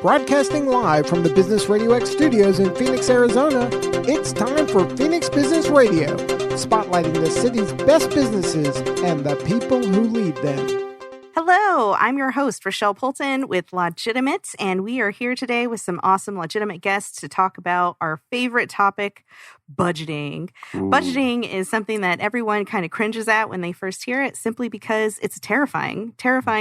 Broadcasting live from the Business RadioX studios in Phoenix, Arizona, it's time for Phoenix Business Radio, spotlighting the city's best businesses and the people who lead them. Hello, I'm your host, Rochelle Poulton with LAWGITIMATE, and we are here today with some awesome legitimate guests to talk about our favorite topic, budgeting. Ooh. Budgeting is something that everyone kind of cringes at when they first hear it, simply because it's a terrifying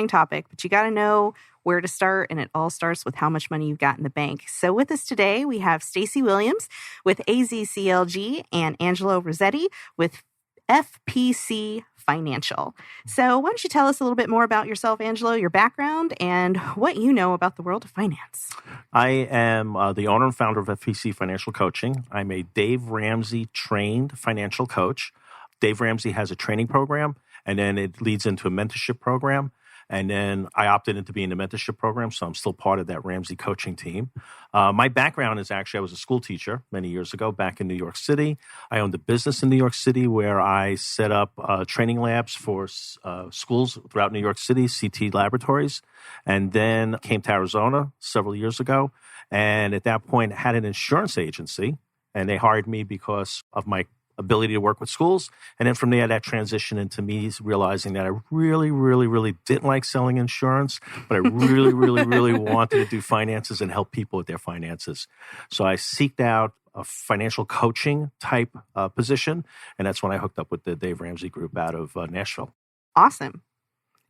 topic, but you got to know where to start, and it all starts with how much money you've got in the bank. So with us today, we have Stacey Williams with AZCLG and Angelo Rossetti with FPC Financial. So why don't you tell us a little bit more about yourself, Angelo, your background, and what you know about the world of finance? I am the owner and founder of FPC Financial Coaching. I'm a Dave Ramsey trained financial coach. Dave Ramsey has a training program, and then it leads into a mentorship program. And then I opted into being the mentorship program, so I'm still part of that Ramsey coaching team. My background is actually I was a school teacher many years ago back in New York City. I owned a business in New York City where I set up training labs for schools throughout New York City, CT laboratories, and then came to Arizona several years ago. And at that point, had an insurance agency, and they hired me because of my ability to work with schools. And then from there, that transitioned into me realizing that I really didn't like selling insurance, but I really wanted to do finances and help people with their finances. So I seeked out a financial coaching type position. And that's when I hooked up with the Dave Ramsey Group out of Nashville. Awesome.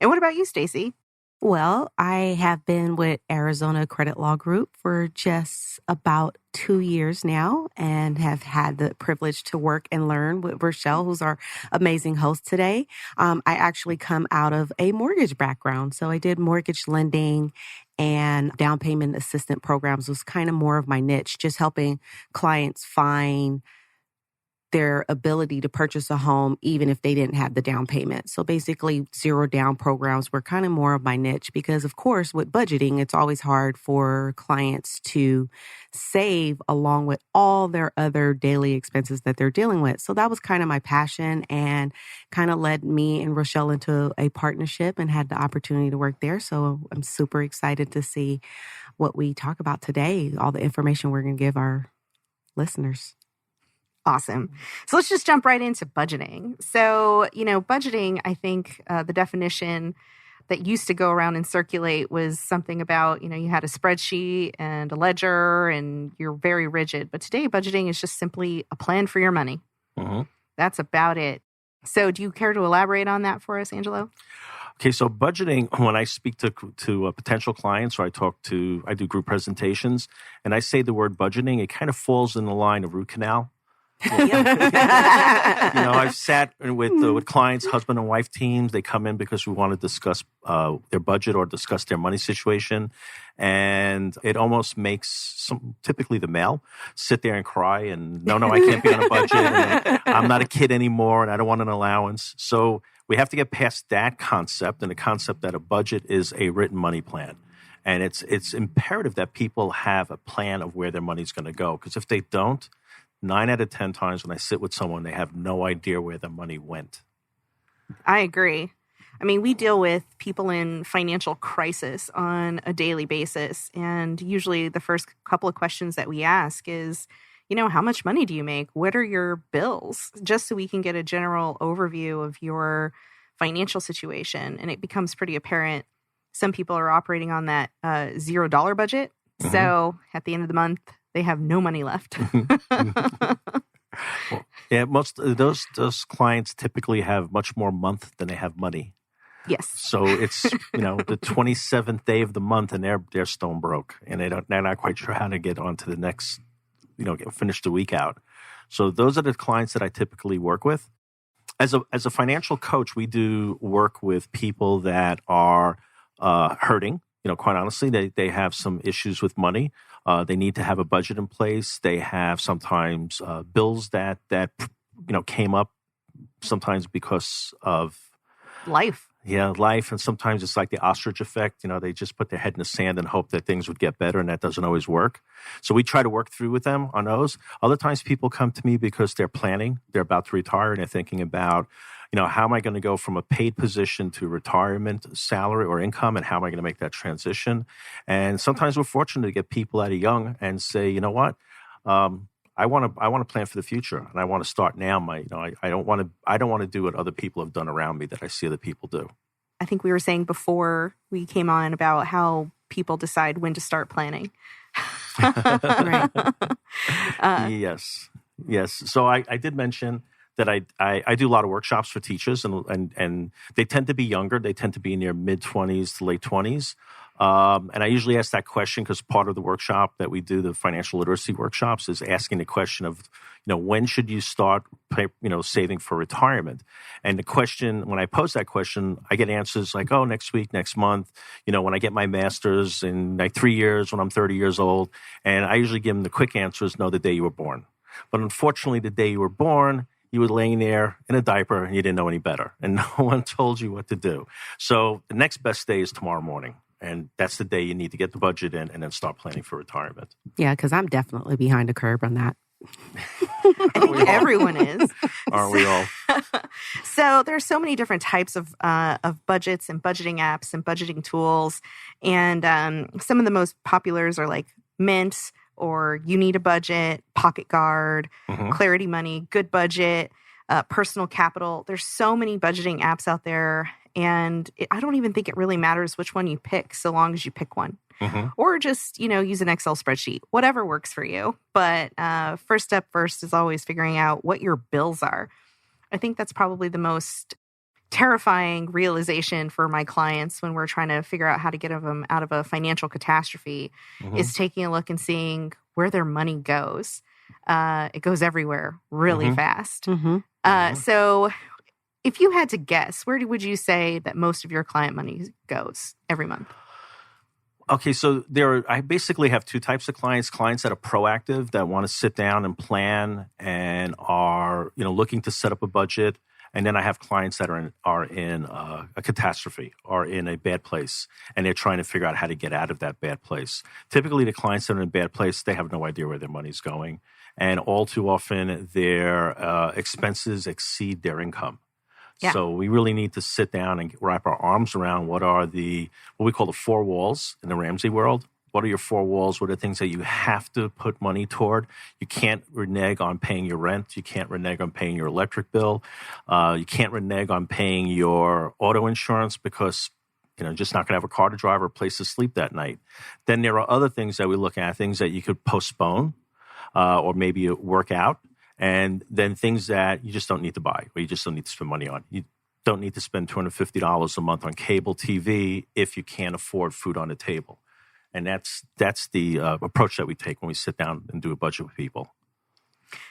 And what about you, Stacey? Well, I have been with Arizona Credit Law Group for just about 2 years now and have had the privilege to work and learn with Rochelle, who's our amazing host today. I actually come out of a mortgage background. So I did mortgage lending and down payment assistant programs was kind of more of my niche, just helping clients find their ability to purchase a home even if they didn't have the down payment. So basically, zero down programs were kind of more of my niche because, of course, with budgeting, it's always hard for clients to save along with all their other daily expenses that they're dealing with. So that was kind of my passion and kind of led me and Rochelle into a partnership and had the opportunity to work there. So I'm super excited to see what we talk about today, all the information we're going to give our listeners. Awesome. So let's just jump right into budgeting. So, budgeting, I think the definition that used to go around and circulate was something about, you had a spreadsheet and a ledger and you're very rigid. But today, budgeting is just simply a plan for your money. Mm-hmm. That's about it. So do you care to elaborate on that for us, Angelo? Okay, so budgeting, when I speak to potential clients or I do group presentations, and I say the word budgeting, it kind of falls in the line of root canal. I've sat with clients, husband and wife teams. They come in because we want to discuss their budget or discuss their money situation. And it almost makes typically the male sit there and cry and no, I can't be on a budget. And I'm not a kid anymore and I don't want an allowance. So we have to get past that concept and the concept that a budget is a written money plan. And it's imperative that people have a plan of where their money's going to go. Because if they don't, 9 out of 10 times when I sit with someone, they have no idea where the money went. I agree. I mean, we deal with people in financial crisis on a daily basis. And usually the first couple of questions that we ask is, how much money do you make? What are your bills? Just so we can get a general overview of your financial situation. And it becomes pretty apparent. Some people are operating on that $0 budget. Mm-hmm. So at the end of the month, they have no money left. Well, yeah, most of those clients typically have much more month than they have money. Yes. So it's the 27th day of the month, and they're stone broke, and they're not quite sure how to get on to the next, finish the week out. So those are the clients that I typically work with. As a financial coach, we do work with people that are hurting. Quite honestly, they have some issues with money. They need to have a budget in place. They have sometimes bills that came up sometimes because of life. Yeah, life. And sometimes it's like the ostrich effect. They just put their head in the sand and hope that things would get better, and that doesn't always work. So we try to work through with them on those. Other times people come to me because they're planning. They're about to retire, and they're thinking about, how am I going to go from a paid position to retirement salary or income, and how am I going to make that transition? And sometimes we're fortunate to get people that are young and say, you know what, I want to plan for the future, and I want to start now. I don't want to do what other people have done around me that I see other people do. I think we were saying before we came on about how people decide when to start planning. Right. Yes. So I did mention that I do a lot of workshops for teachers, and they tend to be younger. They tend to be in their mid-20s to late 20s. And I usually ask that question because part of the workshop that we do, the financial literacy workshops, is asking the question of, when should you start, saving for retirement? And the question, when I pose that question, I get answers like, oh, next week, next month, when I get my master's in like 3 years, when I'm 30 years old. And I usually give them the quick answers, no, the day you were born. But unfortunately, the day you were born, you were laying there in a diaper and you didn't know any better. And no one told you what to do. So the next best day is tomorrow morning. And that's the day you need to get the budget in and then start planning for retirement. Yeah, because I'm definitely behind the curve on that. I think everyone is. Aren't we all? So there's so many different types of budgets and budgeting apps and budgeting tools. And some of the most populars are like Mint, or You Need a Budget, Pocket Guard, Clarity Money, Good Budget, Personal Capital. There's so many budgeting apps out there. And I don't even think it really matters which one you pick, so long as you pick one. Or just, use an Excel spreadsheet, whatever works for you. But first step first is always figuring out what your bills are. I think that's probably the most terrifying realization for my clients when we're trying to figure out how to get them out of a financial catastrophe is taking a look and seeing where their money goes. It goes everywhere really fast. So if you had to guess, where would you say that most of your client money goes every month? Okay, so I basically have two types of clients that are proactive, that want to sit down and plan and are, looking to set up a budget. And then I have clients that are in a catastrophe or in a bad place, and they're trying to figure out how to get out of that bad place. Typically, the clients that are in a bad place, they have no idea where their money's going. And all too often, their expenses exceed their income. Yeah. So we really need to sit down and wrap our arms around what we call the four walls in the Ramsey world. What are your four walls? What are the things that you have to put money toward? You can't renege on paying your rent. You can't renege on paying your electric bill. You can't renege on paying your auto insurance because just not going to have a car to drive or a place to sleep that night. Then there are other things that we look at, things that you could postpone or maybe work out. And then things that you just don't need to buy or you just don't need to spend money on. You don't need to spend $250 a month on cable TV if you can't afford food on the table. And that's the approach that we take when we sit down and do a budget with people.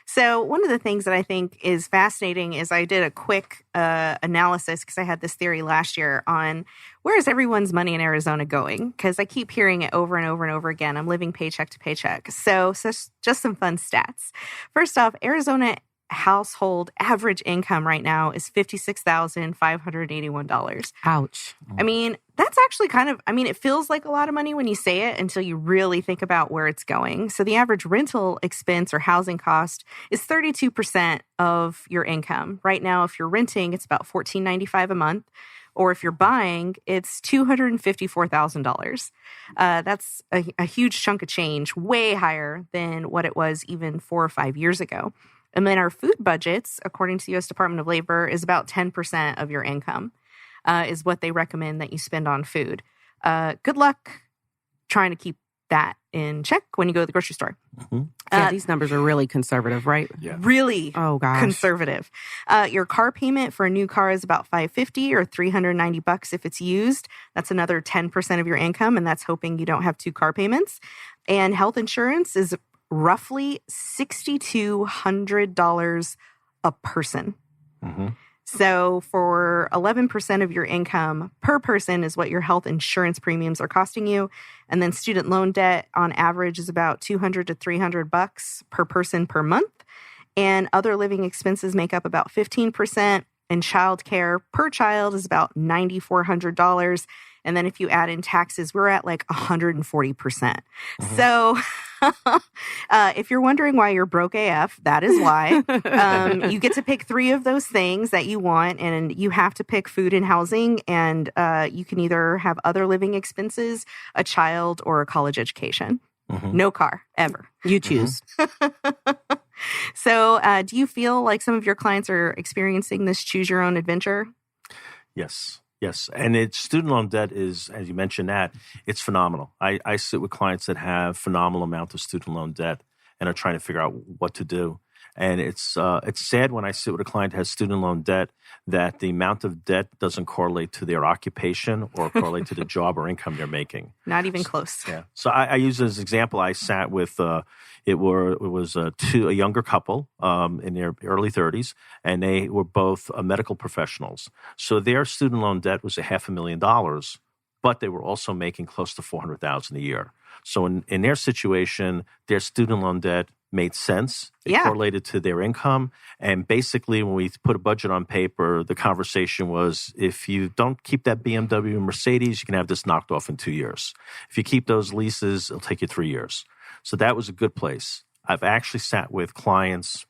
So one of the things that I think is fascinating is I did a quick analysis because I had this theory last year on where is everyone's money in Arizona going? Because I keep hearing it over and over and over again. I'm living paycheck to paycheck. So just some fun stats. First off, Arizona household average income right now is $56,581. Ouch. I mean, that's actually it feels like a lot of money when you say it until you really think about where it's going. So the average rental expense or housing cost is 32% of your income. Right now, if you're renting, it's about $1,495 a month. Or if you're buying, it's $254,000. That's a huge chunk of change, way higher than what it was even 4 or 5 years ago. And then our food budgets, according to the U.S. Department of Labor, is about 10% of your income is what they recommend that you spend on food. Good luck trying to keep that in check when you go to the grocery store. Yeah, these numbers are really conservative, right? Yeah. Really conservative. Your car payment for a new car is about $550 or $390 if it's used. That's another 10% of your income, and that's hoping you don't have 2 car payments. And health insurance is roughly $6,200 a person. So for 11% of your income per person is what your health insurance premiums are costing you. And then student loan debt on average is about $200 to $300 per person per month. And other living expenses make up about 15%. And child care per child is about $9,400. And then if you add in taxes, we're at like 140%. So if you're wondering why you're broke AF, that is why. You get to pick 3 of those things that you want, and you have to pick food and housing. And you can either have other living expenses, a child, or a college education. No car, ever. You choose. So do you feel like some of your clients are experiencing this choose your own adventure? Yes. And student loan debt is, as you mentioned that, it's phenomenal. I sit with clients that have phenomenal amount of student loan debt and are trying to figure out what to do. And it's sad when I sit with a client that has student loan debt that the amount of debt doesn't correlate to their occupation or correlate to the job or income they're making. Not even close. Yeah. So I use as an example. I sat with it was a younger couple in their early 30s, and they were both medical professionals. So their student loan debt was $500,000, but they were also making close to $400,000 a year. So in their situation, their student loan debt made sense. It correlated to their income. And basically, when we put a budget on paper, the conversation was, if you don't keep that BMW and Mercedes, you can have this knocked off in 2 years. If you keep those leases, it'll take you 3 years. So that was a good place. I've actually sat with clients.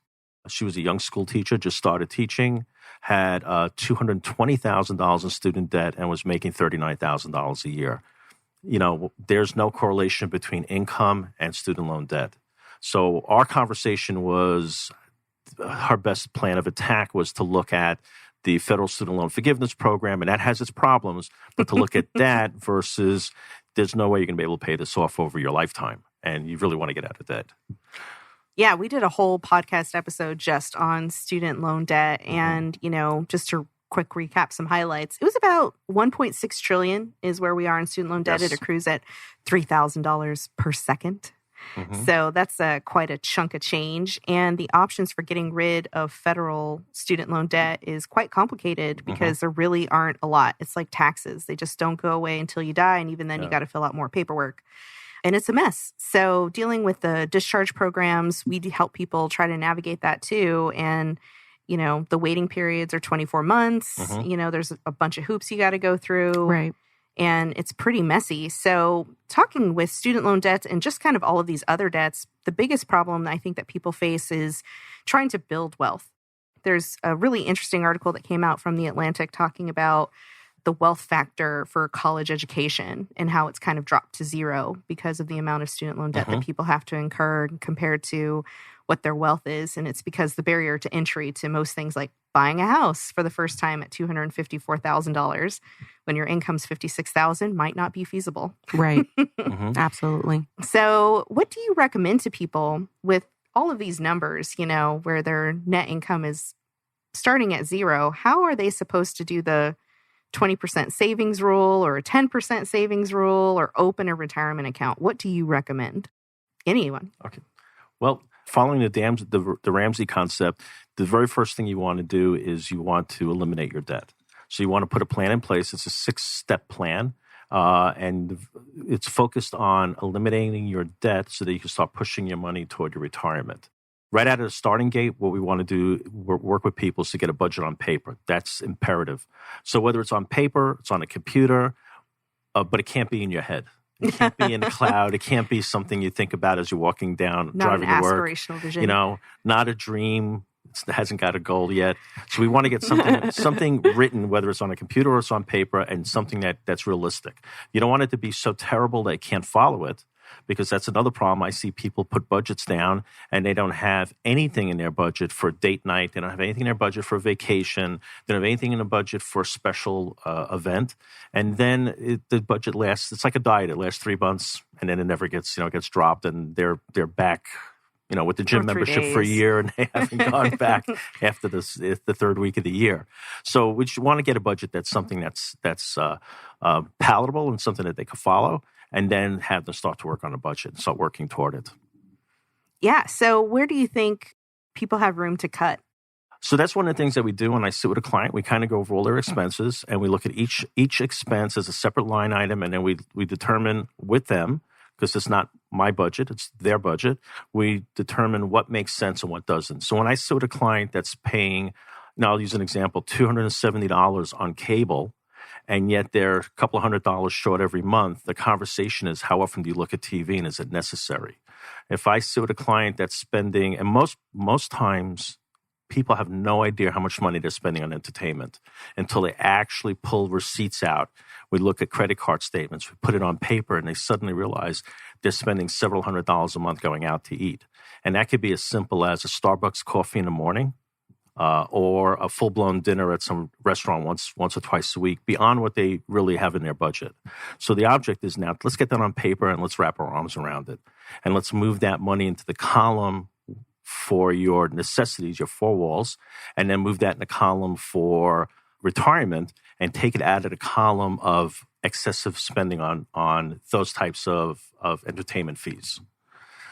She was a young school teacher, just started teaching, had $220,000 in student debt, and was making $39,000 a year. There's no correlation between income and student loan debt. So our conversation was, her best plan of attack was to look at the federal student loan forgiveness program, and that has its problems, but to look at that versus there's no way you're going to be able to pay this off over your lifetime, and you really want to get out of debt. Yeah, we did a whole podcast episode just on student loan debt, and, just to quick recap some highlights, it was about $1.6 trillion is where we are in student loan debt. Yes. It accrues at $3,000 per second. So that's quite a chunk of change. And the options for getting rid of federal student loan debt is quite complicated because there really aren't a lot. It's like taxes. They just don't go away until you die. And even then, you got to fill out more paperwork. And it's a mess. So dealing with the discharge programs, we help people try to navigate that too. And, the waiting periods are 24 months. There's a bunch of hoops you got to go through. Right. And it's pretty messy. So talking with student loan debts and just kind of all of these other debts, the biggest problem I think that people face is trying to build wealth. There's a really interesting article that came out from The Atlantic talking about the wealth factor for college education and how it's kind of dropped to zero because of the amount of student loan debt that people have to incur compared to what their wealth is. And it's because the barrier to entry to most things like buying a house for the first time at $254,000 when your income's $56,000 might not be feasible. Right. Absolutely. So what do you recommend to people with all of these numbers, where their net income is starting at zero? How are they supposed to do the 20% savings rule or a 10% savings rule or open a retirement account? What do you recommend? Anyone? Okay. Well, following the Ramsey concept, the very first thing you want to do is you want to eliminate your debt. So you want to put a plan in place. It's a 6-step plan, and it's focused on eliminating your debt so that you can start pushing your money toward your retirement. Right out of the starting gate, what we want to do, work with people is to get a budget on paper. That's imperative. So whether it's on paper, it's on a computer, but it can't be in your head. It can't be in the cloud. It can't be something you think about as you're walking down, driving to work. Not an aspirational vision. Not a dream. It hasn't got a goal yet. So we want to get something written, whether it's on a computer or it's on paper, and something that's realistic. You don't want it to be so terrible that you can't follow it, because that's another problem. I see people put budgets down and they don't have anything in their budget for date night. They don't have anything in their budget for vacation. They don't have anything in the budget for a special event. And then the budget lasts, it's like a diet. It lasts 3 months and then it never gets dropped, and they're back, with the gym membership for a year, and they haven't gone back after the third week of the year. So we want to get a budget that's something that's palatable and something that they can follow, and then have them start to work on a budget and start working toward it. Yeah. So where do you think people have room to cut? So that's one of the things that we do when I sit with a client. We kind of go over all their expenses, and we look at each expense as a separate line item, and then we determine with them, because it's not my budget, it's their budget, we determine what makes sense and what doesn't. So when I sit with a client that's paying, now I'll use an example, $270 on cable, and yet they're a couple of $100 short every month, the conversation is, how often do you look at TV and is it necessary? If I sit with a client that's spending, and most times people have no idea how much money they're spending on entertainment until they actually pull receipts out. We look at credit card statements, we put it on paper, and they suddenly realize they're spending several $100s a month going out to eat. And that could be as simple as a Starbucks coffee in the morning, or a full-blown dinner at some restaurant once or twice a week, beyond what they really have in their budget. So the object is now, let's get that on paper and let's wrap our arms around it. And let's move that money into the column for your necessities, your four walls, and then move that in the column for retirement and take it out of the column of excessive spending on those types of entertainment fees.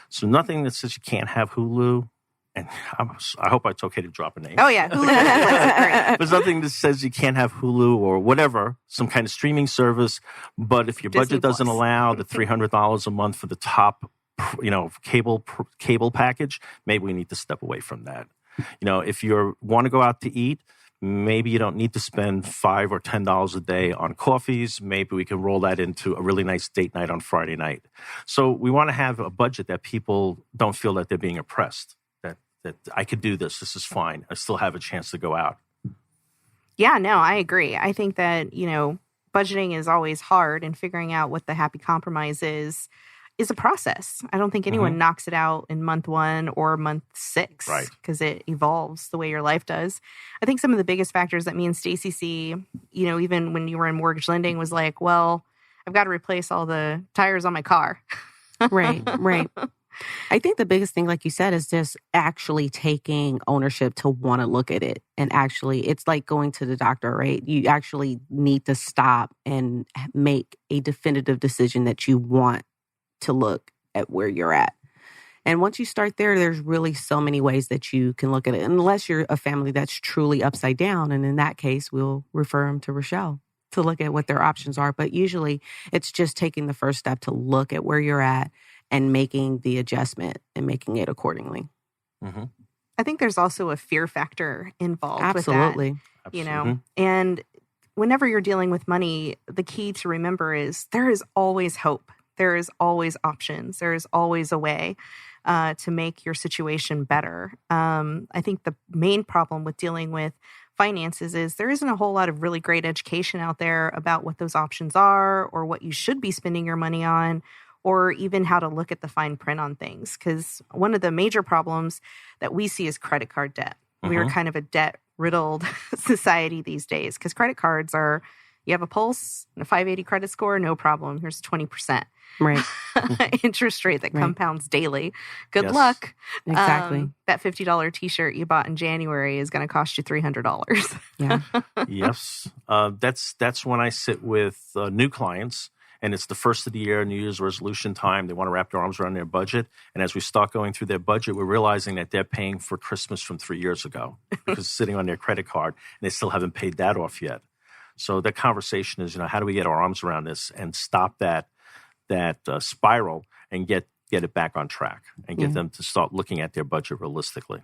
So nothing that says you can't have Hulu, and I hope it's okay to drop a name. Oh, yeah. Hulu. There's nothing that says you can't have Hulu or whatever, some kind of streaming service. But if your budget doesn't allow the $300 a month for the top, cable package, maybe we need to step away from that. If you want to go out to eat, maybe you don't need to spend $5 or $10 a day on coffees. Maybe we can roll that into a really nice date night on Friday night. So we want to have a budget that people don't feel that they're being oppressed, that I could do this. This is fine. I still have a chance to go out. Yeah, no, I agree. I think that, budgeting is always hard, and figuring out what the happy compromise is a process. I don't think anyone knocks it out in month 1 or month 6, right? Because it evolves the way your life does. I think some of the biggest factors that me and Stacey see, even when you were in mortgage lending, was like, well, I've got to replace all the tires on my car. Right. I think the biggest thing, like you said, is just actually taking ownership to want to look at it. And actually, it's like going to the doctor, right? You actually need to stop and make a definitive decision that you want to look at where you're at. And once you start there, there's really so many ways that you can look at it, unless you're a family that's truly upside down. And in that case, we'll refer them to Rochelle to look at what their options are. But usually it's just taking the first step to look at where you're at and making the adjustment and making it accordingly. Mm-hmm. I think there's also a fear factor involved Absolutely. with that, and whenever you're dealing with money, the key to remember is there is always hope. There is always options. There is always a way to make your situation better. I think the main problem with dealing with finances is there isn't a whole lot of really great education out there about what those options are, or what you should be spending your money on, or even how to look at the fine print on things. Because one of the major problems that we see is credit card debt. We are kind of a debt-riddled society these days, because credit cards are, you have a pulse and a 580 credit score, no problem. Here's 20%. Right. Interest rate that compounds daily. Good luck. Exactly. That $50 t-shirt you bought in January is going to cost you $300. Yeah. Yes. That's when I sit with new clients, and it's the first of the year, New Year's resolution time. They want to wrap their arms around their budget. And as we start going through their budget, we're realizing that they're paying for Christmas from 3 years ago because it's sitting on their credit card, and they still haven't paid that off yet. So the conversation is, how do we get our arms around this and stop that spiral and get it back on track and get them to start looking at their budget realistically.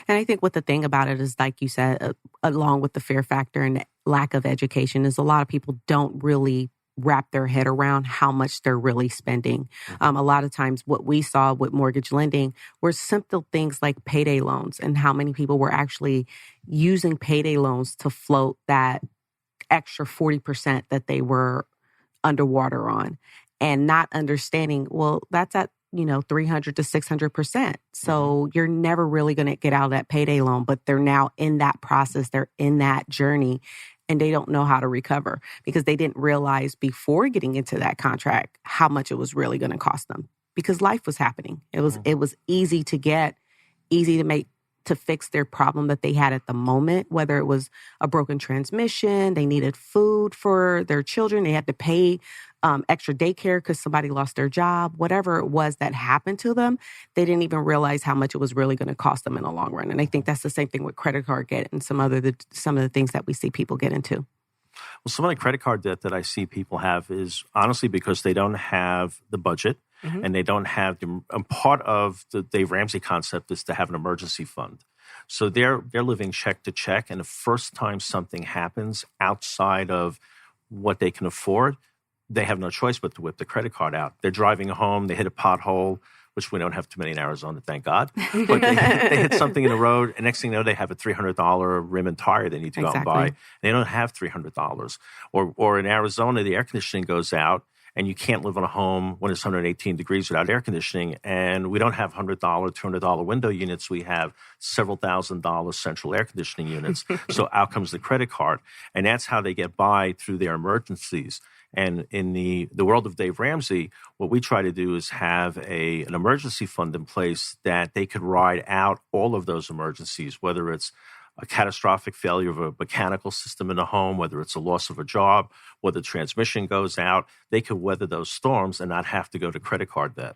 And I think what the thing about it is, like you said, along with the fear factor and lack of education, is a lot of people don't really wrap their head around how much they're really spending. A lot of times what we saw with mortgage lending were simple things like payday loans, and how many people were actually using payday loans to float that extra 40% that they were underwater on, and not understanding, well, that's at 300 to 600%. So you're never really going to get out of that payday loan, but they're now in that process. They're in that journey, and they don't know how to recover because they didn't realize before getting into that contract how much it was really going to cost them, because life was happening. It was easy to get, easy to make, to fix their problem that they had at the moment, whether it was a broken transmission, they needed food for their children, they had to pay extra daycare because somebody lost their job, whatever it was that happened to them, they didn't even realize how much it was really going to cost them in the long run. And I think that's the same thing with credit card debt and some of the things that we see people get into. Well, some of the credit card debt that I see people have is honestly because they don't have the budget. And they don't have part of the Dave Ramsey concept is to have an emergency fund. So they're living check to check. And the first time something happens outside of what they can afford, they have no choice but to whip the credit card out. They're driving home, they hit a pothole, which we don't have too many in Arizona, thank God. But they hit something in the road, and next thing you know, they have a $300 rim and tire they need to go out and buy. They don't have $300. Or in Arizona, the air conditioning goes out, and you can't live in a home when it's 118 degrees without air conditioning. And we don't have $100, $200 window units. We have several $1,000 central air conditioning units. So out comes the credit card. And that's how they get by through their emergencies. And in the world of Dave Ramsey, what we try to do is have an emergency fund in place that they could ride out all of those emergencies, whether it's a catastrophic failure of a mechanical system in the home, whether it's a loss of a job, whether the transmission goes out. They could weather those storms and not have to go to credit card debt.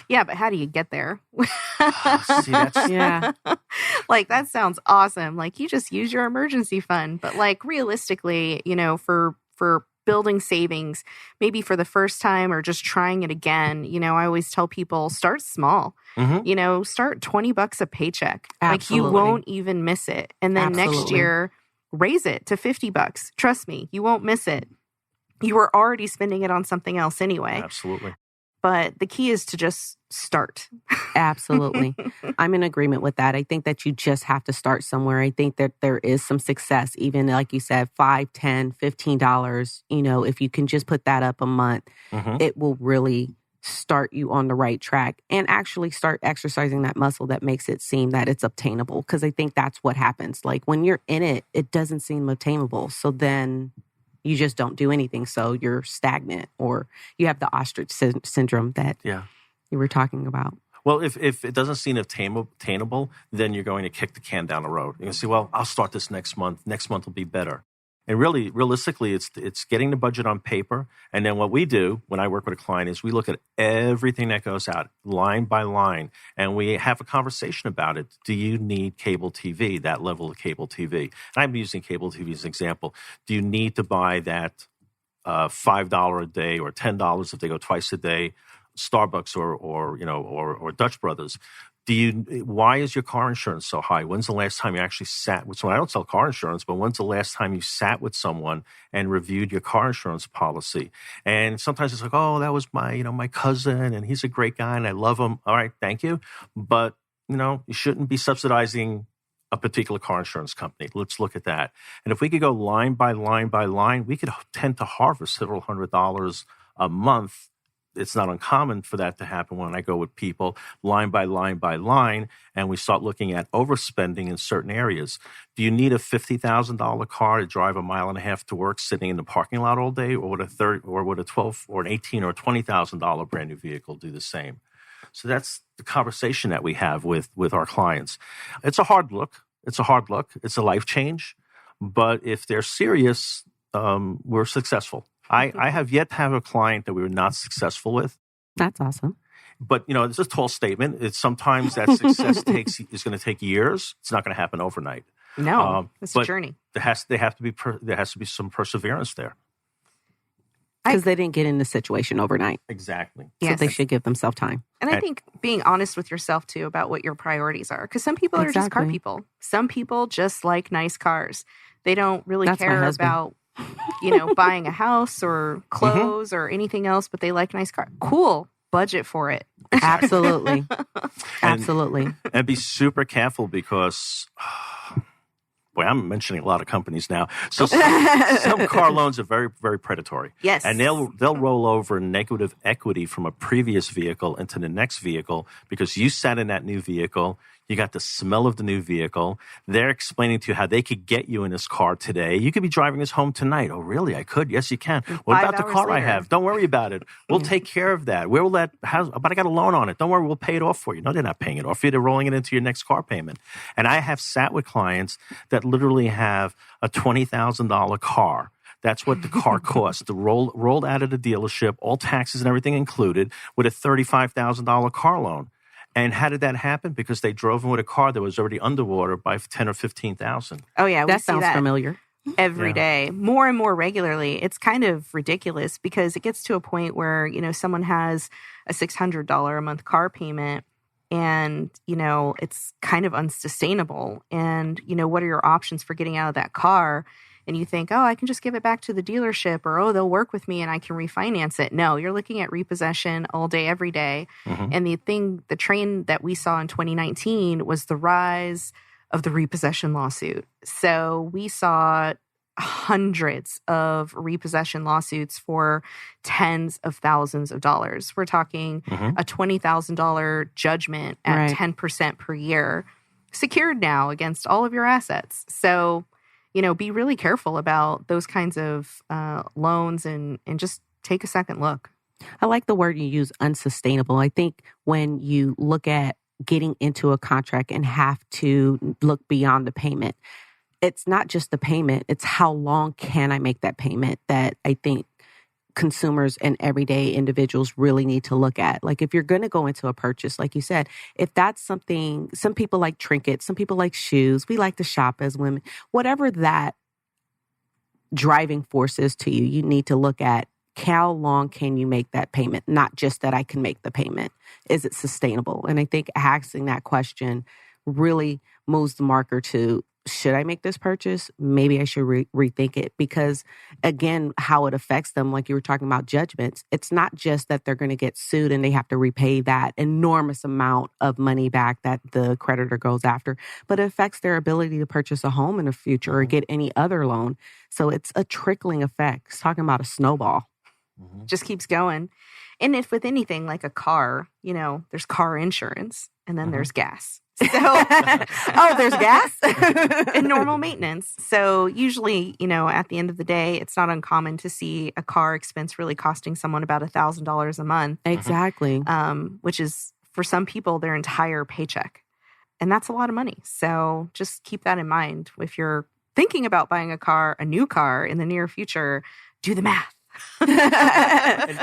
Yeah, but how do you get there? See, that's Like, that sounds awesome. Like, you just use your emergency fund. But like, realistically, for building savings, maybe for the first time or just trying it again, I always tell people, start small. Start $20 a paycheck. Absolutely. Like, you won't even miss it. And then next Absolutely. year, raise it to $50. Trust me, you won't miss it. You were already spending it on something else anyway. Absolutely. But the key is to just start. Absolutely. I'm in agreement with that. I think that you just have to start somewhere. I think that there is some success, even like you said, $5, $10, $15. If you can just put that up a month, it will really start you on the right track and actually start exercising that muscle that makes it seem that it's obtainable. Because I think that's what happens. Like, when you're in it, it doesn't seem obtainable. So then you just don't do anything. So you're stagnant, or you have the ostrich syndrome that you were talking about. Well, if it doesn't seem obtainable, then you're going to kick the can down the road. You're going to say, well, I'll start this next month. Next month will be better. And really, realistically, it's getting the budget on paper. And then what we do when I work with a client is we look at everything that goes out line by line, and we have a conversation about it. Do you need cable TV, that level of cable TV? And I'm using cable TV as an example. Do you need to buy that $5 a day or $10 if they go twice a day, Starbucks or Dutch Brothers? Why is your car insurance so high? When's the last time you actually sat with someone? I don't sell car insurance, but when's the last time you sat with someone and reviewed your car insurance policy? And sometimes it's like, oh, that was my cousin, and he's a great guy and I love him. All right, thank you. But, you shouldn't be subsidizing a particular car insurance company. Let's look at that. And if we could go line by line by line, we could tend to harvest several $100s a month. It's not uncommon for that to happen when I go with people line by line by line, and we start looking at overspending in certain areas. Do you need a $50,000 car to drive a mile and a half to work sitting in the parking lot all day, or would a $12 or an $18 or $20,000 brand new vehicle do the same? So that's the conversation that we have with our clients. It's a hard look. It's a life change. But if they're serious, we're successful. I have yet to have a client that we were not successful with. That's awesome. But, it's a tall statement. It's sometimes that success is going to take years. It's not going to happen overnight. No, it's a journey. There has to be some perseverance there. Because they didn't get in the situation overnight. Exactly. So they should give themselves time. And I think being honest with yourself, too, about what your priorities are. Because some people are just car people. Some people just like nice cars. They don't really care about buying a house or clothes or anything else, but they like nice car. Cool. Budget for it. Absolutely. Absolutely. And be super careful because, boy, I'm mentioning a lot of companies now. So some car loans are very, very predatory. Yes. And they'll roll over negative equity from a previous vehicle into the next vehicle because you sat in that new vehicle. You got the smell of the new vehicle. They're explaining to you how they could get you in this car today. You could be driving this home tonight. Oh, really? I could? Yes, you can. What about the car later I have? Don't worry about it. We'll take care of that. But I got a loan on it. Don't worry, we'll pay it off for you. No, they're not paying it off for you. They're rolling it into your next car payment. And I have sat with clients that literally have a $20,000 car. That's what the car cost. Rolled out of the dealership, all taxes and everything included, with a $35,000 car loan. And how did that happen? Because they drove in with a car that was already underwater by $10,000 or $15,000. Oh yeah, that sounds familiar. Every day, more and more regularly. It's kind of ridiculous because it gets to a point where someone has a $600 a month car payment, and it's kind of unsustainable. And what are your options for getting out of that car? and you think, oh, I can just give it back to the dealership, or, oh, they'll work with me and I can refinance it. No, you're looking at repossession all day, every day. And the train that we saw in 2019 was the rise of the repossession lawsuit. So we saw hundreds of repossession lawsuits for tens of thousands of dollars. We're talking a $20,000 judgment at 10% per year secured now against all of your assets. So, be really careful about those kinds of loans and just take a second look. I like the word you use, unsustainable. I think when you look at getting into a contract and have to look beyond the payment, it's not just the payment, it's how long can I make that payment that I think consumers and everyday individuals really need to look at. Like if you're going to go into a purchase, like you said, if that's something, some people like trinkets, some people like shoes, we like to shop as women, whatever that driving force is to you, you need to look at how long can you make that payment? Not just that I can make the payment. Is it sustainable? And I think asking that question really moves the marker to, should I make this purchase? Maybe I should rethink it, because again, how it affects them, like you were talking about judgments, it's not just that they're going to get sued and they have to repay that enormous amount of money back that the creditor goes after, but it affects their ability to purchase a home in the future or get any other loan. So it's a trickling effect. It's talking about a snowball. Just keeps going. And if with anything like a car, there's car insurance and then there's gas. So, there's gas and normal maintenance. So usually, at the end of the day, it's not uncommon to see a car expense really costing someone about $1,000 a month. Exactly. Which is for some people their entire paycheck. And that's a lot of money. So just keep that in mind. If you're thinking about buying a new car in the near future, do the math.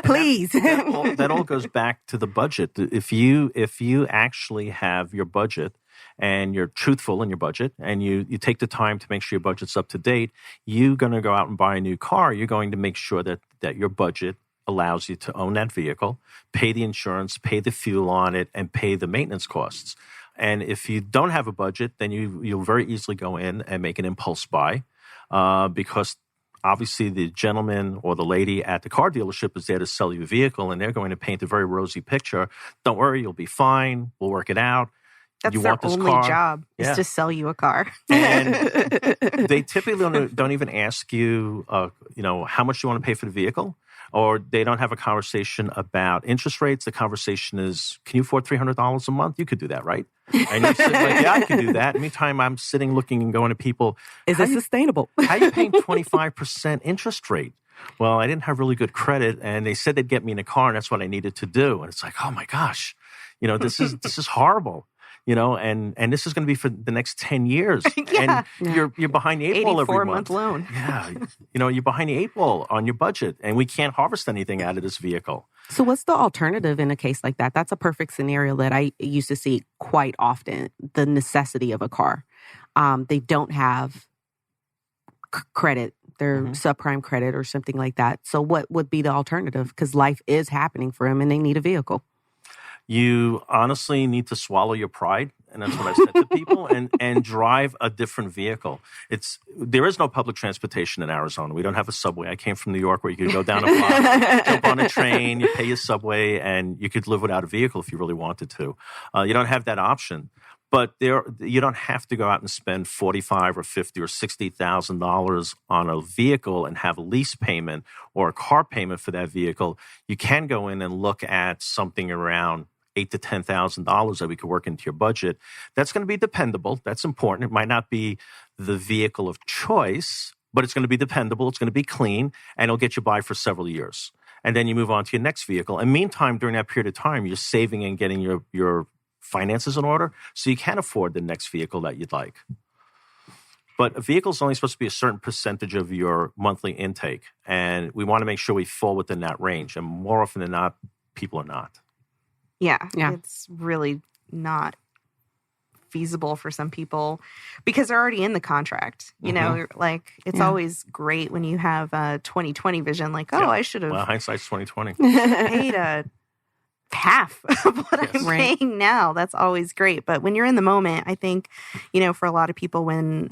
Please. That all goes back to the budget. If you actually have your budget and you're truthful in your budget and you take the time to make sure your budget's up to date, you're going to go out and buy a new car. You're going to make sure that your budget allows you to own that vehicle, pay the insurance, pay the fuel on it, and pay the maintenance costs. And if you don't have a budget, then you'll very easily go in and make an impulse buy because obviously, the gentleman or the lady at the car dealership is there to sell you a vehicle, and they're going to paint a very rosy picture. Don't worry, you'll be fine. We'll work it out. That's their only job is to sell you a car. And they typically don't even ask you, how much you want to pay for the vehicle, or they don't have a conversation about interest rates. The conversation is, can you afford $300 a month? You could do that, right? And you're sitting like, yeah, I can do that. Meantime, I'm sitting looking and going to people. Is it sustainable? How are you paying 25% interest rate? Well, I didn't have really good credit, and they said they'd get me in a car, and that's what I needed to do. And it's like, oh my gosh, this is horrible. And this is going to be for the next 10 years. Yeah. And you're behind the eight ball every month. 84-month loan. Yeah. You're behind the eight ball on your budget, and we can't harvest anything out of this vehicle. So what's the alternative in a case like that? That's a perfect scenario that I used to see quite often, the necessity of a car. They don't have credit. They're subprime credit or something like that. So what would be the alternative? Because life is happening for them and they need a vehicle. You honestly need to swallow your pride, and that's what I said to people, and drive a different vehicle. There is no public transportation in Arizona. We don't have a subway. I came from New York where you could go down a block, jump on a train, you pay your subway, and you could live without a vehicle if you really wanted to. You don't have that option. But you don't have to go out and spend $45,000 or $50,000 or $60,000 on a vehicle and have a lease payment or a car payment for that vehicle. You can go in and look at something around $8,000 to $10,000 that we could work into your budget. That's going to be dependable. That's important. It might not be the vehicle of choice, but it's going to be dependable. It's going to be clean, and it'll get you by for several years. And then you move on to your next vehicle. And meantime, during that period of time, you're saving and getting your finances in order, so you can afford the next vehicle that you'd like. But a vehicle is only supposed to be a certain percentage of your monthly intake, and we want to make sure we fall within that range. And more often than not, people are not. Yeah. It's really not feasible for some people because they're already in the contract. It's always great when you have a 20/20 vision, like, I should have. Well, hindsight's 20/20. Paid a half of what I'm paying now. That's always great. But when you're in the moment, I think, for a lot of people, when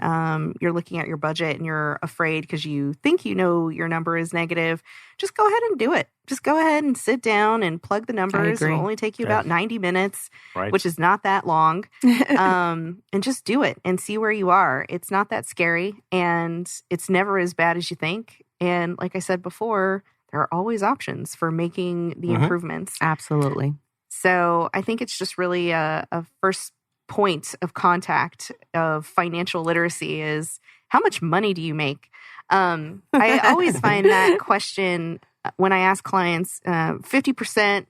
you're looking at your budget and you're afraid because you think your number is negative, just go ahead and do it. Just go ahead and sit down and plug the numbers. It'll only take you about 90 minutes, which is not that long. And just do it and see where you are. It's not that scary, and it's never as bad as you think. And like I said before, there are always options for making the improvements. Absolutely. So I think it's just really a first point of contact of financial literacy is, how much money do you make? I always find that question when I ask clients, 50%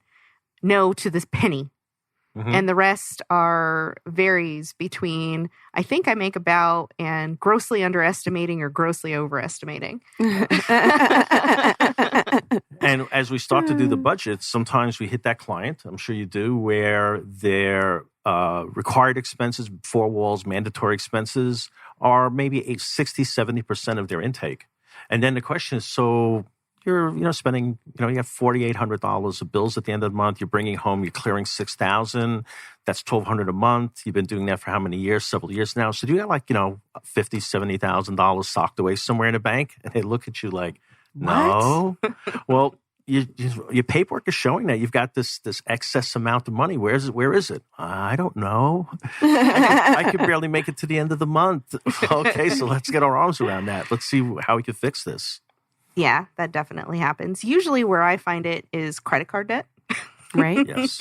no to this penny. And the rest varies between, I think I make about, and grossly underestimating or grossly overestimating. And as we start to do the budget, sometimes we hit that client, I'm sure you do, where their required expenses, four walls, mandatory expenses are maybe 60, 70% of their intake. And then the question is, so you're spending, you have $4,800 of bills at the end of the month. You're bringing home, you're clearing $6,000. That's $1,200 a month. You've been doing that for how many years? Several years now. So do you have $50,000, $70,000 socked away somewhere in a bank? And they look at you like, no. Well, your paperwork is showing that you've got this excess amount of money. Where is it? I don't know. I could barely make it to the end of the month. Okay, so let's get our arms around that. Let's see how we can fix this. Yeah, that definitely happens. Usually where I find it is credit card debt. Right? Yes.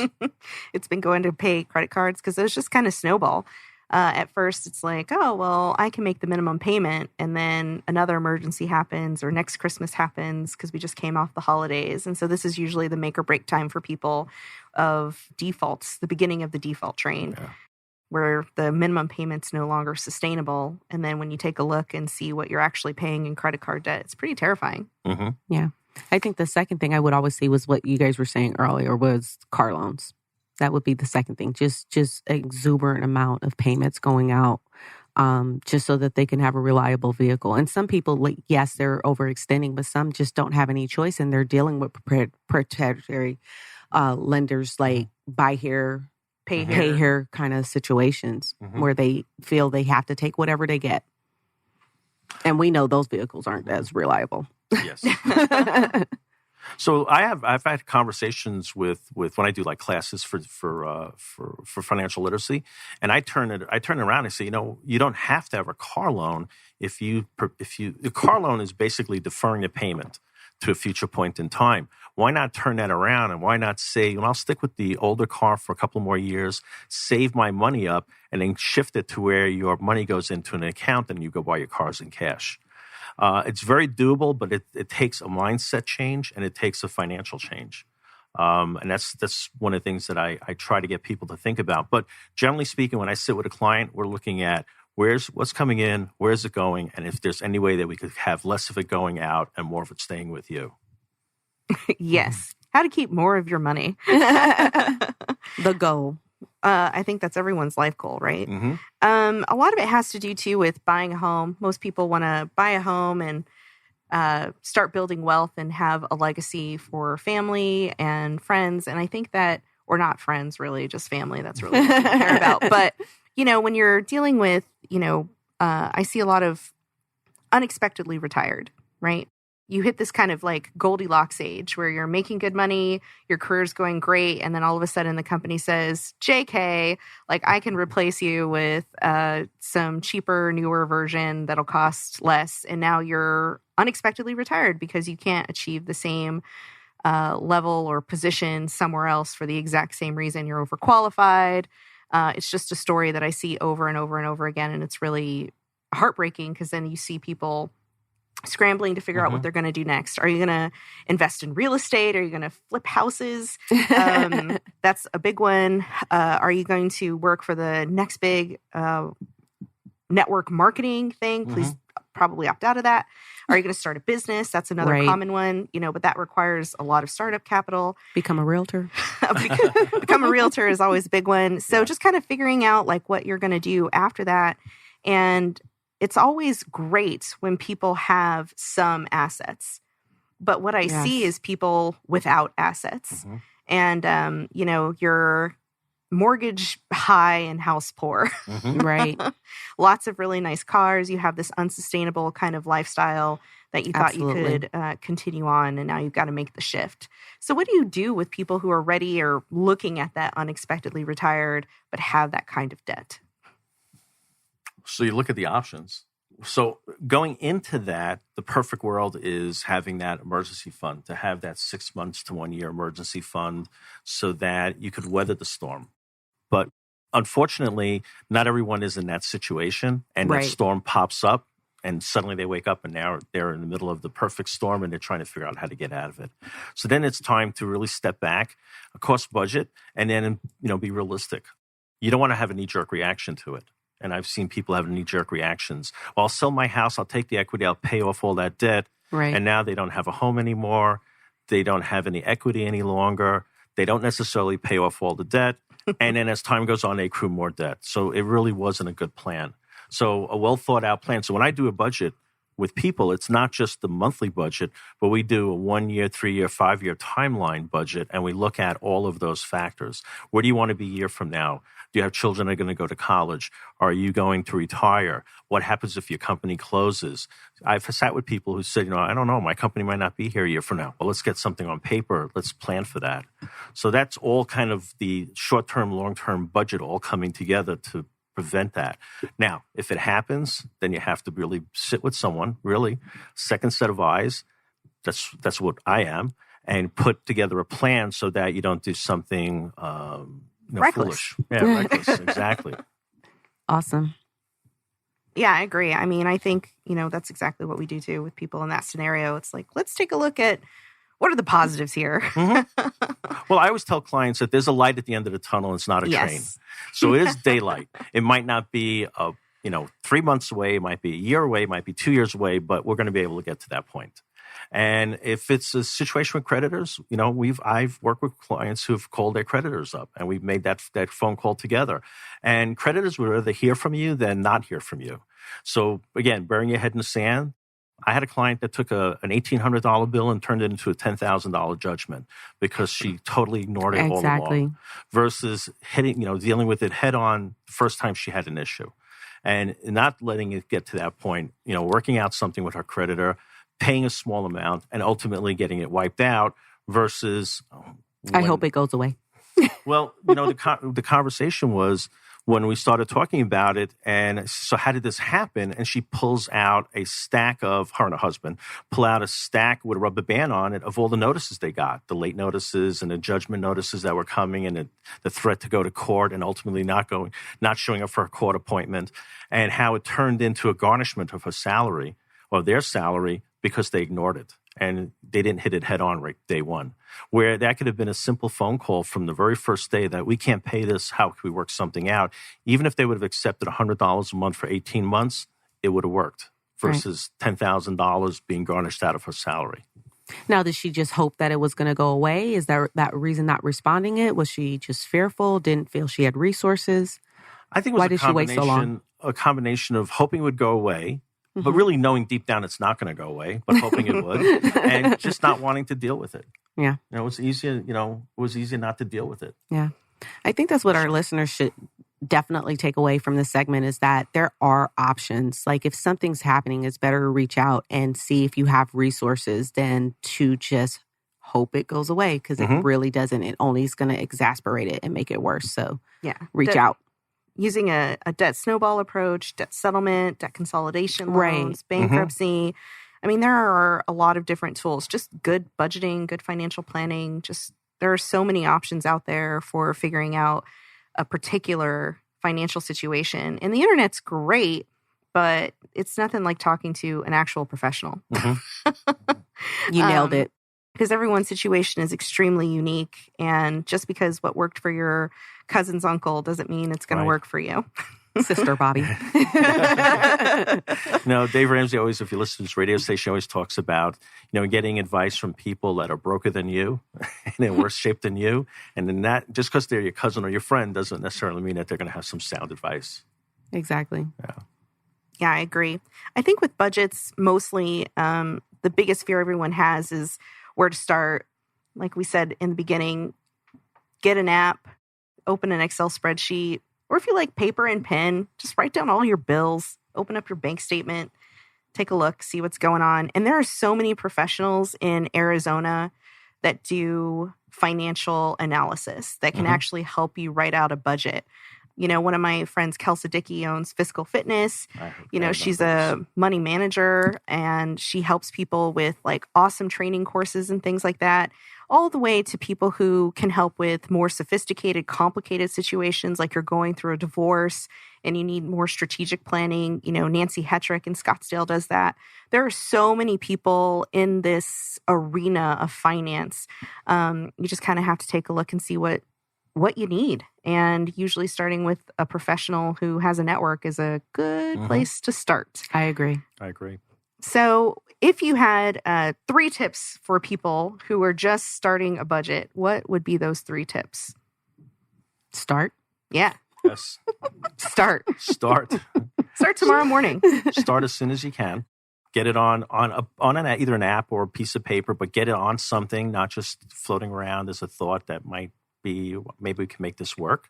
It's been going to pay credit cards because those just kind of snowball. At first, it's like, oh, well, I can make the minimum payment, and then another emergency happens or next Christmas happens because we just came off the holidays. And so this is usually the make or break time for people of defaults, the beginning of the default train. Yeah. Where the minimum payment's no longer sustainable. And then when you take a look and see what you're actually paying in credit card debt, it's pretty terrifying. Mm-hmm. Yeah. I think the second thing I would always see was what you guys were saying earlier was car loans. That would be the second thing. Just exuberant amount of payments going out just so that they can have a reliable vehicle. And some people, yes, they're overextending, but some just don't have any choice. And they're dealing with predatory lenders like buy here, pay here kind of situations where they feel they have to take whatever they get. And we know those vehicles aren't as reliable. Yes. So I've had conversations with when I do like classes for financial literacy, and I turn it around and say, you don't have to have a car loan if the car loan is basically deferring the payment to a future point in time. Why not turn that around, and why not say, I'll stick with the older car for a couple more years, save my money up, and then shift it to where your money goes into an account and you go buy your cars in cash. It's very doable, but it takes a mindset change and it takes a financial change. And that's one of the things that I try to get people to think about. But generally speaking, when I sit with a client, we're looking at what's coming in, where's it going, and if there's any way that we could have less of it going out and more of it staying with you. Yes. How to keep more of your money. The goal. I think that's everyone's life goal, right? Mm-hmm. A lot of it has to do, too, with buying a home. Most people want to buy a home and start building wealth and have a legacy for family and friends. And I think that, or not friends, really, just family. That's really what I care about. But, when you're dealing with, I see a lot of unexpectedly retired, right? You hit this kind of like Goldilocks age where you're making good money, your career's going great, and then all of a sudden the company says, JK, I can replace you with some cheaper, newer version that'll cost less. And now you're unexpectedly retired because you can't achieve the same level or position somewhere else for the exact same reason. You're overqualified. It's just a story that I see over and over and over again, and it's really heartbreaking because then you see people scrambling to figure out what they're going to do next. Are you going to invest in real estate? Are you going to flip houses? That's a big one. Are you going to work for the next big network marketing thing? Please probably opt out of that. Are you going to start a business? That's another common one, but that requires a lot of startup capital. Become a realtor. Become a realtor is always a big one. So just kind of figuring out what you're going to do after that. And it's always great when people have some assets. But what I see is people without assets. and, you're mortgage high and house poor. Right. Lots of really nice cars. You have this unsustainable kind of lifestyle that you thought you could continue on, and now you've got to make the shift. So what do you do with people who are ready or looking at that unexpectedly retired but have that kind of debt? So you look at the options. So going into that, the perfect world is having that emergency fund, to have that 6 months to 1 year emergency fund so that you could weather the storm. But unfortunately, not everyone is in that situation, and that storm pops up and suddenly they wake up and now they're in the middle of the perfect storm and they're trying to figure out how to get out of it. So then it's time to really step back, cost budget, and then, be realistic. You don't want to have a knee-jerk reaction to it. And I've seen people have knee-jerk reactions. Well, I'll sell my house, I'll take the equity, I'll pay off all that debt. Right. And now they don't have a home anymore. They don't have any equity any longer. They don't necessarily pay off all the debt. And then as time goes on, they accrue more debt. So it really wasn't a good plan. So a well-thought-out plan. So when I do a budget with people, it's not just the monthly budget, but we do a 1 year, 3 year, 5 year timeline budget, and we look at all of those factors. Where do you want to be a year from now? Do you have children that are going to go to college? Are you going to retire? What happens if your company closes? I've sat with people who said, I don't know, my company might not be here a year from now. Well, let's get something on paper. Let's plan for that. So that's all kind of the short-term, long-term budget all coming together to prevent that. Now, if it happens, then you have to really sit with someone, really, second set of eyes. That's what I am, and put together a plan so that you don't do something reckless. Foolish. Yeah, reckless. Exactly. Awesome. Yeah, I agree. I mean, I think, that's exactly what we do too with people in that scenario. It's like, let's take a look at what are the positives here. Well, I always tell clients that there's a light at the end of the tunnel. It's not a train. So it is daylight. It might not be 3 months away. It might be a year away. It might be 2 years away, but we're going to be able to get to that point. And if it's a situation with creditors, I've worked with clients who've called their creditors up, and we've made that phone call together. And creditors would rather hear from you than not hear from you. So again, burying your head in the sand. I had a client that took an $1,800 bill and turned it into a $10,000 judgment because she totally ignored it all along. Versus dealing with it head on the first time she had an issue, and not letting it get to that point. Working out something with her creditor, paying a small amount, and ultimately getting it wiped out. Versus, I hope it goes away. Well, the conversation was when we started talking about it, and so how did this happen? And she pulls out a stack of, her and her husband, pull out a stack with a rubber band on it of all the notices they got, the late notices and the judgment notices that were coming, and the threat to go to court and ultimately not showing up for a court appointment, and how it turned into a garnishment of her salary or their salary because they ignored it. And they didn't hit it head on right day one, where that could have been a simple phone call from the very first day that we can't pay this. How can we work something out? Even if they would have accepted $100 a month for 18 months, it would have worked versus $10,000 being garnished out of her salary. Now, did she just hope that it was going to go away? Is that reason not responding it? Was she just fearful? Didn't feel she had resources? I think it was Why did she wait so long? A combination of hoping it would go away, but really knowing deep down it's not going to go away, but hoping it would, and just not wanting to deal with it. Yeah. It was easier, not to deal with it. Yeah. I think that's what our listeners should definitely take away from this segment, is that there are options. Like if something's happening, it's better to reach out and see if you have resources than to just hope it goes away, because it really doesn't. It only is going to exasperate it and make it worse. So reach out. Using a debt snowball approach, debt settlement, debt consolidation loans, bankruptcy. I mean, there are a lot of different tools, just good budgeting, good financial planning. Just there are so many options out there for figuring out a particular financial situation. And the internet's great, but it's nothing like talking to an actual professional. You nailed it. Because everyone's situation is extremely unique. And just because what worked for your cousin's uncle doesn't mean it's going to work for you. Sister Bobby. No, Dave Ramsey always, if you listen to his radio station, always talks about, getting advice from people that are broker than you and in worse shape than you. And then that, just because they're your cousin or your friend doesn't necessarily mean that they're going to have some sound advice. Exactly. Yeah, I agree. I think with budgets, mostly the biggest fear everyone has is where to start. Like we said in the beginning, get an app, open an Excel spreadsheet, or if you like paper and pen, just write down all your bills, open up your bank statement, take a look, see what's going on. And there are so many professionals in Arizona that do financial analysis that can actually help you write out a budget. You know, one of my friends, Kelsa Dickey, owns Fiscal Fitness. You know, she's a money manager and she helps people with like awesome training courses and things like that, all the way to people who can help with more sophisticated, complicated situations like you're going through a divorce and you need more strategic planning. You know, Nancy Hetrick in Scottsdale does that. There are so many people in this arena of finance. You just kind of have to take a look and see what you need. And usually starting with a professional who has a network is a good place to start. I agree. So if you had 3 tips for people who are just starting a budget, what would be those 3 tips? Start. Yeah. Yes. Start. Start Tomorrow morning. Start as soon as you can. Get it on either an app or a piece of paper, but get it on something, not just floating around as a thought that might be, maybe we can make this work.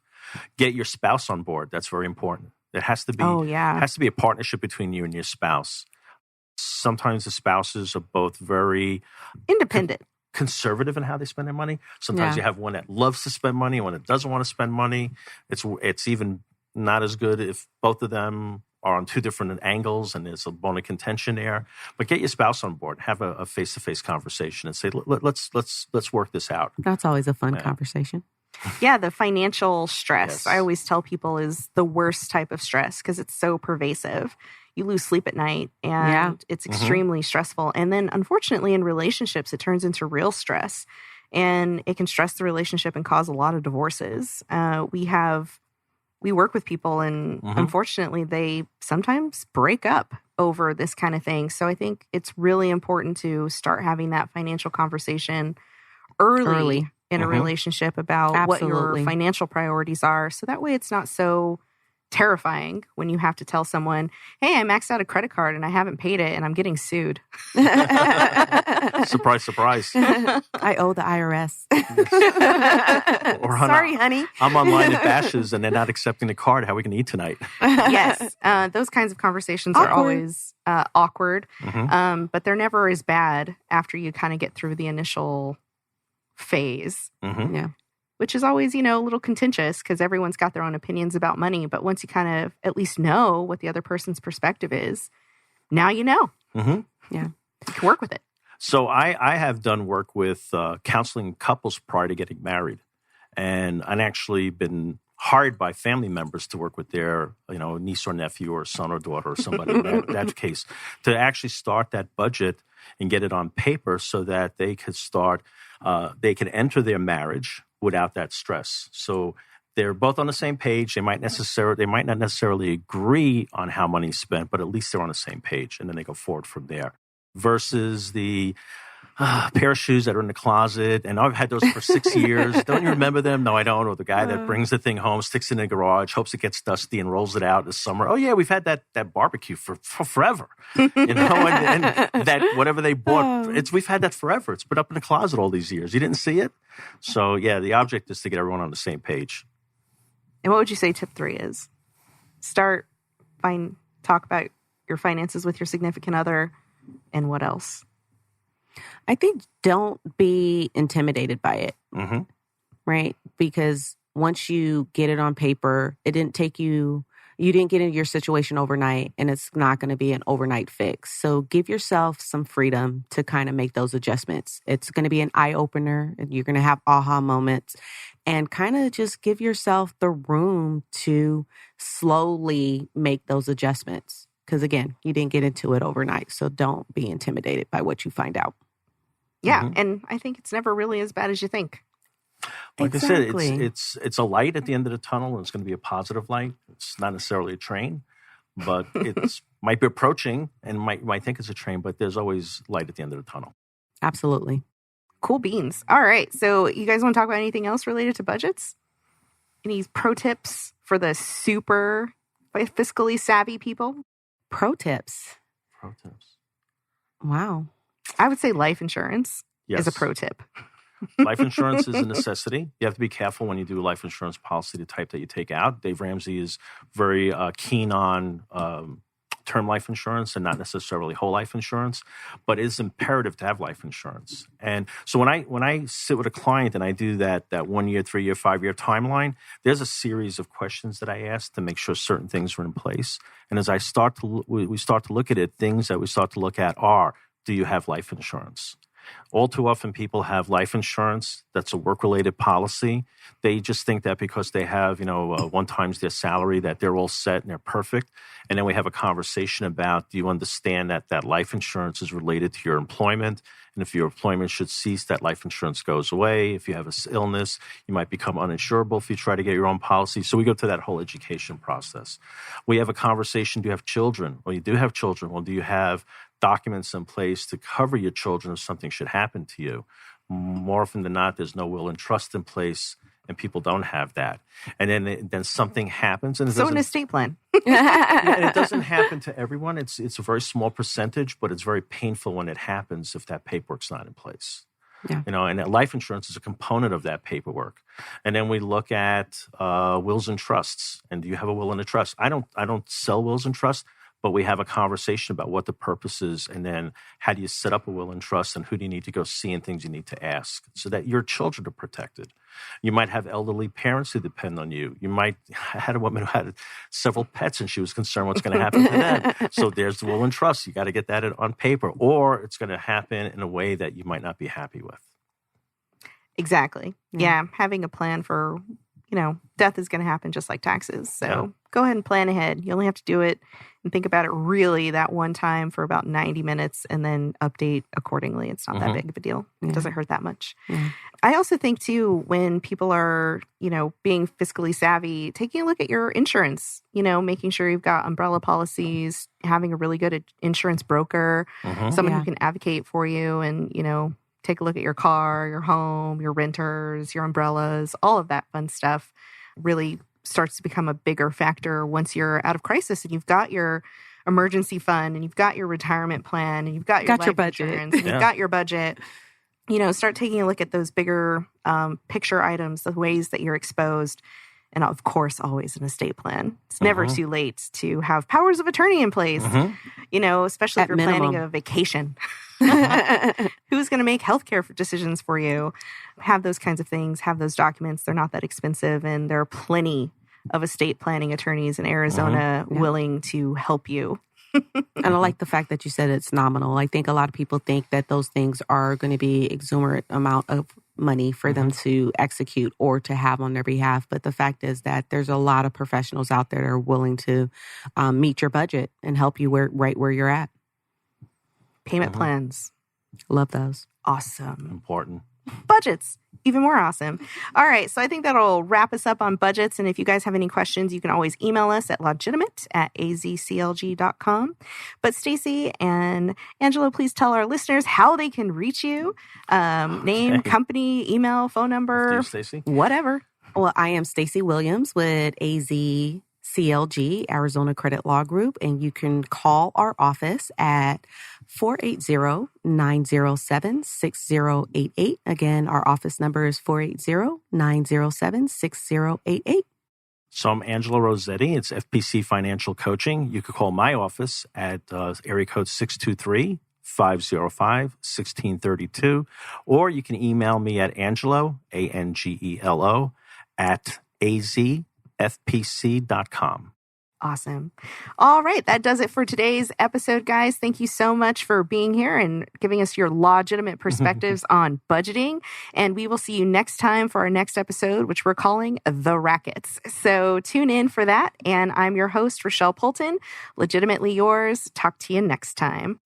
Get your spouse on board. That's very important. It has to be, it has to be a partnership between you and your spouse. Sometimes the spouses are both very independent, conservative in how they spend their money. Sometimes you have one that loves to spend money and one that doesn't want to spend money. It's even not as good if both of them are on 2 different angles and there's a bone of contention there. But get your spouse on board. Have a face-to-face conversation and say, let's work this out. That's always a fun conversation. Yeah, the financial stress, Yes. I always tell people, is the worst type of stress because it's so pervasive. You lose sleep at night and it's extremely stressful. And then unfortunately in relationships, it turns into real stress and it can stress the relationship and cause a lot of divorces. We work with people and unfortunately they sometimes break up over this kind of thing. So I think it's really important to start having that financial conversation early in a relationship about what your financial priorities are. So that way it's not so terrifying when you have to tell someone, hey, I maxed out a credit card and I haven't paid it and I'm getting sued. Surprise, surprise. I owe the IRS. Or, sorry, honey. I'm online at Bash's and they're not accepting the card. How are we going to eat tonight? Yes. Those kinds of conversations are always awkward, but they're never as bad after you kind of get through the initial phase. Yeah. Which is always, a little contentious because everyone's got their own opinions about money. But once you kind of at least know what the other person's perspective is, now you know. Yeah. You can work with it. So I have done work with counseling couples prior to getting married. And I've actually been hired by family members to work with their, niece or nephew or son or daughter or somebody in that case, to actually start that budget and get it on paper so that they could they can enter their marriage without that stress. So they're both on the same page. They might not necessarily agree on how money's spent, but at least they're on the same page, and then they go forward from there. Versus the pair of shoes that are in the closet, and I've had those for 6 years. Don't you remember them? No, I don't. Or the guy that brings the thing home, sticks it in the garage, hopes it gets dusty, and rolls it out this summer. Oh yeah, we've had that barbecue for forever. And that whatever they bought, we've had that forever. It's been up in the closet all these years. You didn't see it? So yeah, the object is to get everyone on the same page. And what would you say tip 3 is? Talk about your finances with your significant other, and what else? I think don't be intimidated by it, right? Because once you get it on paper, it didn't take you didn't get into your situation overnight, and it's not going to be an overnight fix. So give yourself some freedom to kind of make those adjustments. It's going to be an eye-opener, and you're going to have aha moments, and kind of just give yourself the room to slowly make those adjustments. Because again, you didn't get into it overnight. So don't be intimidated by what you find out. Yeah. And I think it's never really as bad as you think. Like I said, it's a light at the end of the tunnel, and it's going to be a positive light. It's not necessarily a train, but it might be approaching, and might think it's a train, but there's always light at the end of the tunnel. Absolutely. Cool beans. All right. So you guys want to talk about anything else related to budgets? Any pro tips for the super fiscally savvy people? Pro tips. Pro tips. Wow. I would say life insurance is a pro tip. Life insurance is a necessity. You have to be careful when you do a life insurance policy, the type that you take out. Dave Ramsey is very keen on term life insurance and not necessarily whole life insurance, but it is imperative to have life insurance. And so when I sit with a client and I do that 1 year, 3 year, 5 year timeline, there's a series of questions that I ask to make sure certain things are in place. And as we start to look at it, things that we start to look at are, do you have life insurance? All too often, people have life insurance that's a work-related policy. They just think that because they have, 1 times their salary, that they're all set and they're perfect. And then we have a conversation about, do you understand that life insurance is related to your employment? And if your employment should cease, that life insurance goes away. If you have an illness, you might become uninsurable if you try to get your own policy. So we go through that whole education process. We have a conversation, do you have children? Well, you do have children. Well, do you have documents in place to cover your children if something should happen to you? More often than not, there's no will and trust in place, and people don't have that. And then something happens. And an estate plan. And it doesn't happen to everyone. It's a very small percentage, but it's very painful when it happens if that paperwork's not in place. Yeah. And that life insurance is a component of that paperwork. And then we look at wills and trusts. And do you have a will and a trust? I don't sell wills and trusts, but we have a conversation about what the purpose is, and then how do you set up a will and trust, and who do you need to go see, and things you need to ask so that your children are protected. You might have elderly parents who depend on you. I had a woman who had several pets, and she was concerned what's going to happen to them. So there's the will and trust. You got to get that on paper, or it's going to happen in a way that you might not be happy with. Exactly. Yeah. Having a plan for, death is going to happen just like taxes. So go ahead and plan ahead. You only have to do it and think about it really that one time for about 90 minutes and then update accordingly. It's not that big of a deal. It doesn't hurt that much. I also think too, when people are, being fiscally savvy, taking a look at your insurance, making sure you've got umbrella policies, having a really good insurance broker, someone who can advocate for you and, take a look at your car, your home, your renters, your umbrellas, all of that fun stuff really starts to become a bigger factor once you're out of crisis and you've got your emergency fund and you've got your retirement plan and you've got your life budget insurance and you've got your budget. Start taking a look at those bigger picture items, the ways that you're exposed. And of course, always an estate plan. It's never too late to have powers of attorney in place, especially if you're planning a vacation. Who's going to make healthcare decisions for you? Have those kinds of things, have those documents. They're not that expensive. And there are plenty of estate planning attorneys in Arizona willing to help you. And I like the fact that you said it's nominal. I think a lot of people think that those things are going to be exuberant amount of money for them to execute or to have on their behalf. But the fact is that there's a lot of professionals out there that are willing to meet your budget and help you right where you're at. Payment plans. Love those. Awesome. Important. Budgets. Even more awesome. All right. So I think that'll wrap us up on budgets. And if you guys have any questions, you can always email us at LAWGITIMATE@AZCLG.com. But Stacey and Angelo, please tell our listeners how they can reach you. Name, company, email, phone number, whatever. Well, I am Stacey Williams with AZCLG, Arizona Credit Law Group, and you can call our office at 480-907-6088. Again, our office number is 480-907-6088. So I'm Angelo Rossetti. It's FPC Financial Coaching. You could call my office at area code 623-505-1632, or you can email me at Angelo, ANGELO, at AZFPC.com. Awesome. All right. That does it for today's episode, guys. Thank you so much for being here and giving us your legitimate perspectives on budgeting. And we will see you next time for our next episode, which we're calling The Rackets. So tune in for that. And I'm your host, Rochelle Poulton, legitimately yours. Talk to you next time.